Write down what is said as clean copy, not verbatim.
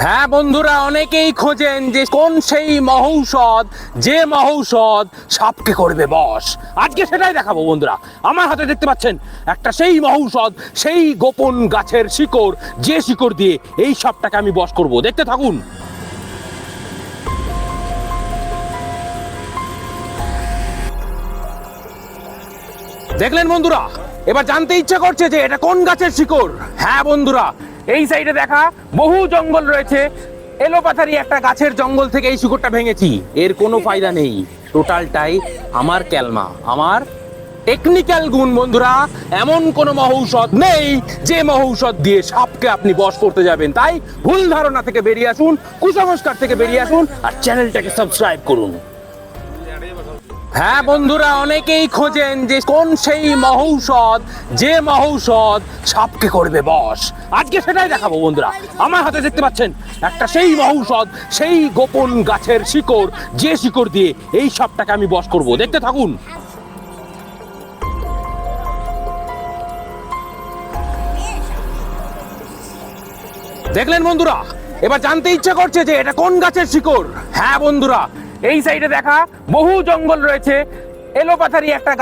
হ্যাঁ বন্ধুরা, অনেকেই খোঁজেন যে কোন সেই মহৌষধ, যে মহৌষধ সাপকে করবে বশ। আজকে সেটাই দেখাবো বন্ধুরা। আমার হাতে দেখতে পাচ্ছেন একটা সেই মহৌষধ, সেই গোপন গাছের শিকড়, যে শিকড় দিয়ে এই সাপটাকে আমি বশ করব। দেখতে থাকুন। দেখলেন বন্ধুরা, এবার জানতে ইচ্ছা করছে যে এটা কোন গাছের শিকড়। হ্যাঁ বন্ধুরা, এই সাইডে দেখা বহু জঙ্গল রয়েছে, এলোপাথারি একটা গাছের জঙ্গল থেকে এই শিকড়টা ভেঙেছি। এর কোনো ফায়দা নেই, টোটালটাই আমার ক্যালমা, আমার টেকনিক্যাল গুণ। বন্ধুরা, এমন কোনো মহৌষধ নেই যে মহৌষধ দিয়ে সাপকে আপনি বশ করতে যাবেন। তাই ভুল ধারণা থেকে বেরিয়ে আসুন, কুসংস্কার থেকে বেরিয়ে আসুন, আর চ্যানেলটাকে সাবস্ক্রাইব করুন। হ্যাঁ বন্ধুরা, অনেকেই খোঁজেন যে কোন সেই মহৌষধ, যে মহৌষধ সাপকে করবে বশ। আজকে সেটাই দেখাবো বন্ধুরা। আমার হাতে দেখতে পাচ্ছেন একটা সেই মহৌষধ, সেই গোপন গাছের শিকড়, যে শিকড় দিয়ে এই সাপটাকে আমি বশ করব। দেখতে থাকুন। দেখলেন বন্ধুরা, এবার জানতে ইচ্ছা করছে যে এটা কোন গাছের শিকড়। হ্যাঁ বন্ধুরা, এই সাইডে দেখা বহু জঙ্গল রয়েছে, এলোপাথারি একটা